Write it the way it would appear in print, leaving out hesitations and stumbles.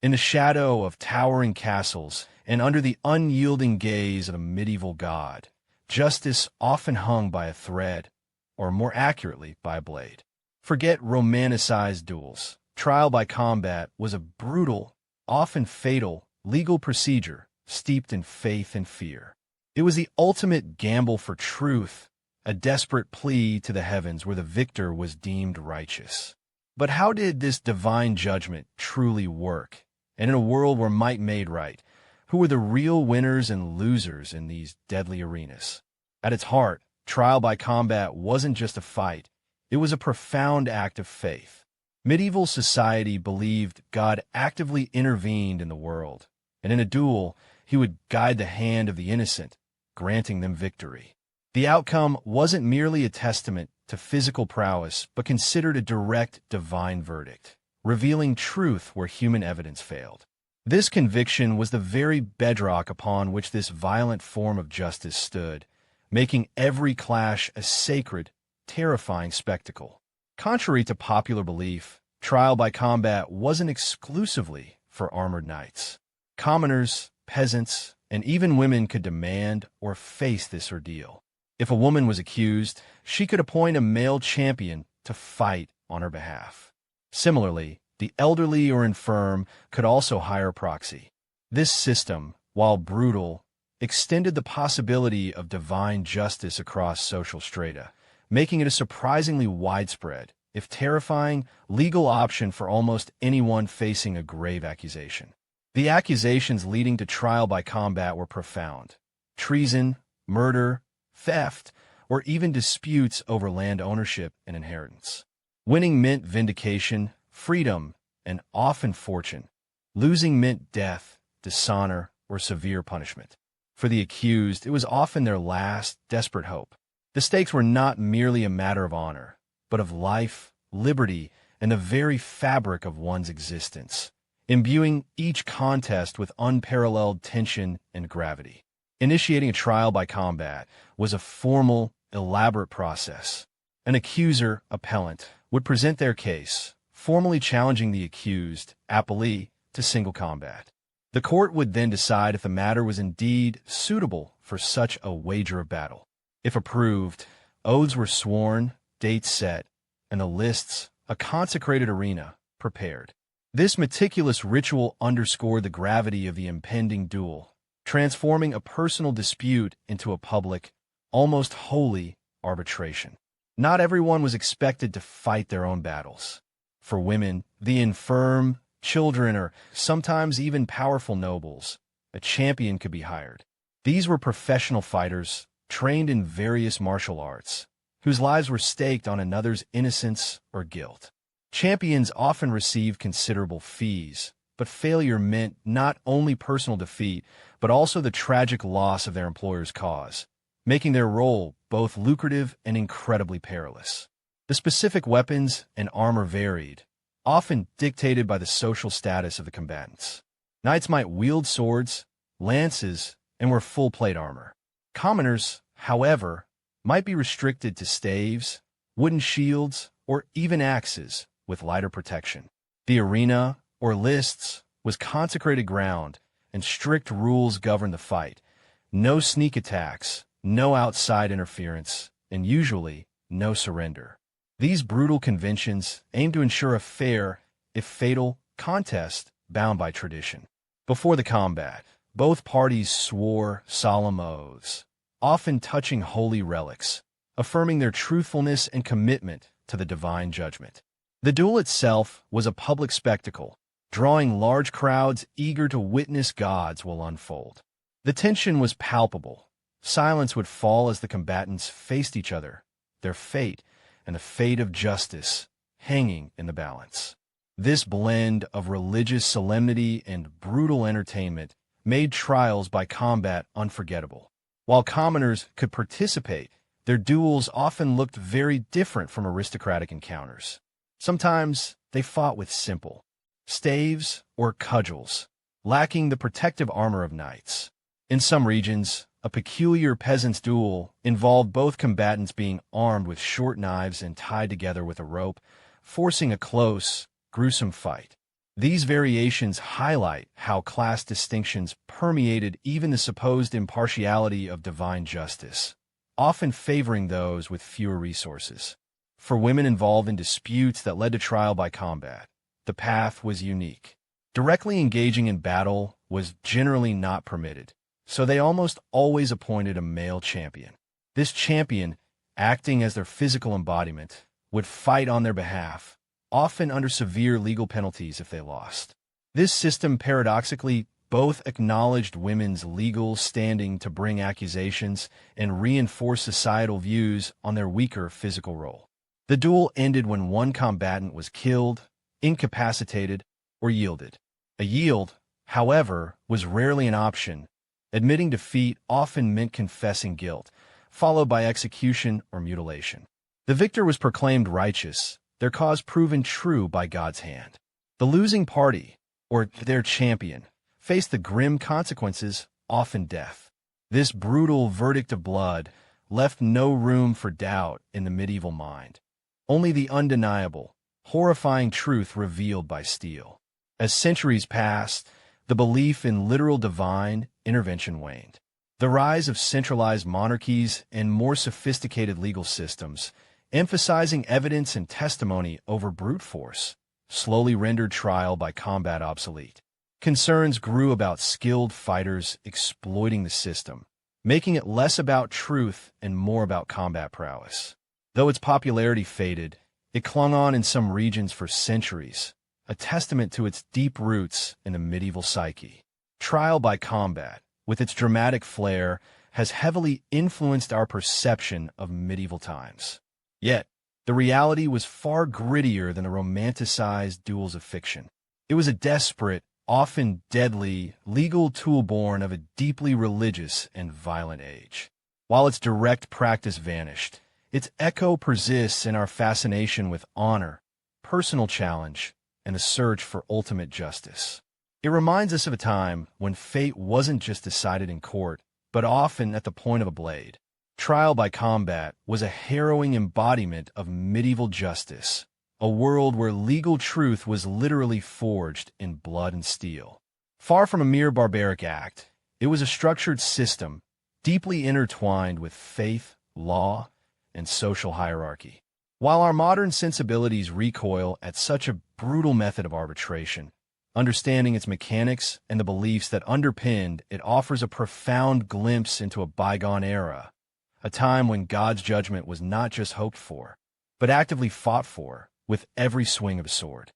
In the shadow of towering castles and under the unyielding gaze of a medieval god, justice often hung by a thread, or more accurately, by a blade. Forget romanticized duels. Trial by combat was a brutal, often fatal, legal procedure steeped in faith and fear. It was the ultimate gamble for truth, a desperate plea to the heavens where the victor was deemed righteous. But how did this divine judgment truly work? And in a world where might made right, who were the real winners and losers in these deadly arenas? At its heart, trial by combat wasn't just a fight, it was a profound act of faith. Medieval society believed God actively intervened in the world, and in a duel, he would guide the hand of the innocent, granting them victory. The outcome wasn't merely a testament to physical prowess, but considered a direct divine verdict, revealing truth where human evidence failed. This conviction was the very bedrock upon which this violent form of justice stood, making every clash a sacred, terrifying spectacle. Contrary to popular belief, trial by combat wasn't exclusively for armored knights. Commoners, peasants, and even women could demand or face this ordeal. If a woman was accused, she could appoint a male champion to fight on her behalf. Similarly, the elderly or infirm could also hire a proxy. This system, while brutal, extended the possibility of divine justice across social strata, making it a surprisingly widespread, if terrifying, legal option for almost anyone facing a grave accusation. The accusations leading to trial by combat were profound. Treason, murder, theft, or even disputes over land ownership and inheritance. Winning meant vindication, freedom, and often fortune. Losing meant death, dishonor, or severe punishment. For the accused, it was often their last, desperate hope. The stakes were not merely a matter of honor, but of life, liberty, and the very fabric of one's existence, imbuing each contest with unparalleled tension and gravity. Initiating a trial by combat was a formal, elaborate process. An accuser, appellant, would present their case, formally challenging the accused, appellee, to single combat. The court would then decide if the matter was indeed suitable for such a wager of battle. If approved, oaths were sworn, dates set, and the lists, a consecrated arena, prepared. This meticulous ritual underscored the gravity of the impending duel, transforming a personal dispute into a public, almost holy arbitration. Not everyone was expected to fight their own battles. For women, the infirm, children, or sometimes even powerful nobles, a champion could be hired. These were professional fighters, trained in various martial arts, whose lives were staked on another's innocence or guilt. Champions often received considerable fees, but failure meant not only personal defeat, but also the tragic loss of their employer's cause, making their role both lucrative and incredibly perilous. The specific weapons and armor varied, often dictated by the social status of the combatants. Knights might wield swords, lances, and wear full plate armor. Commoners, however, might be restricted to staves, wooden shields, or even axes with lighter protection. The arena, or lists, was consecrated ground, and strict rules governed the fight. No sneak attacks, no outside interference, and usually no surrender. These brutal conventions aimed to ensure a fair, if fatal, contest bound by tradition. Before the combat, both parties swore solemn oaths, often touching holy relics, affirming their truthfulness and commitment to the divine judgment. The duel itself was a public spectacle, drawing large crowds eager to witness God's will unfold. The tension was palpable. Silence would fall as the combatants faced each other, their fate and the fate of justice hanging in the balance. This blend of religious solemnity and brutal entertainment made trials by combat unforgettable. While commoners could participate, their duels often looked very different from aristocratic encounters. Sometimes they fought with simple staves or cudgels, lacking the protective armor of knights. In some regions, a peculiar peasant's duel involved both combatants being armed with short knives and tied together with a rope, forcing a close, gruesome fight. These variations highlight how class distinctions permeated even the supposed impartiality of divine justice, often favoring those with fewer resources. For women involved in disputes that led to trial by combat, the path was unique. Directly engaging in battle was generally not permitted, so they almost always appointed a male champion. This champion, acting as their physical embodiment, would fight on their behalf, often under severe legal penalties if they lost. This system paradoxically both acknowledged women's legal standing to bring accusations and reinforced societal views on their weaker physical role. The duel ended when one combatant was killed, incapacitated, or yielded. A yield, however, was rarely an option. Admitting defeat often meant confessing guilt, followed by execution or mutilation. The victor was proclaimed righteous, their cause proven true by God's hand. The losing party, or their champion, faced the grim consequences, often death. This brutal verdict of blood left no room for doubt in the medieval mind. Only the undeniable, horrifying truth revealed by steel. As centuries passed, the belief in literal divine intervention waned. The rise of centralized monarchies and more sophisticated legal systems, emphasizing evidence and testimony over brute force, slowly rendered trial by combat obsolete. Concerns grew about skilled fighters exploiting the system, making it less about truth and more about combat prowess. Though its popularity faded, it clung on in some regions for centuries, a testament to its deep roots in the medieval psyche. Trial by combat, with its dramatic flair, has heavily influenced our perception of medieval times. Yet, the reality was far grittier than the romanticized duels of fiction. It was a desperate, often deadly, legal tool born of a deeply religious and violent age. While its direct practice vanished, its echo persists in our fascination with honor, personal challenge, and the search for ultimate justice. It reminds us of a time when fate wasn't just decided in court, but often at the point of a blade. Trial by combat was a harrowing embodiment of medieval justice, a world where legal truth was literally forged in blood and steel. Far from a mere barbaric act, it was a structured system, deeply intertwined with faith, law, and social hierarchy. While our modern sensibilities recoil at such a brutal method of arbitration, understanding its mechanics and the beliefs that underpinned it offers a profound glimpse into a bygone era, a time when God's judgment was not just hoped for, but actively fought for with every swing of a sword.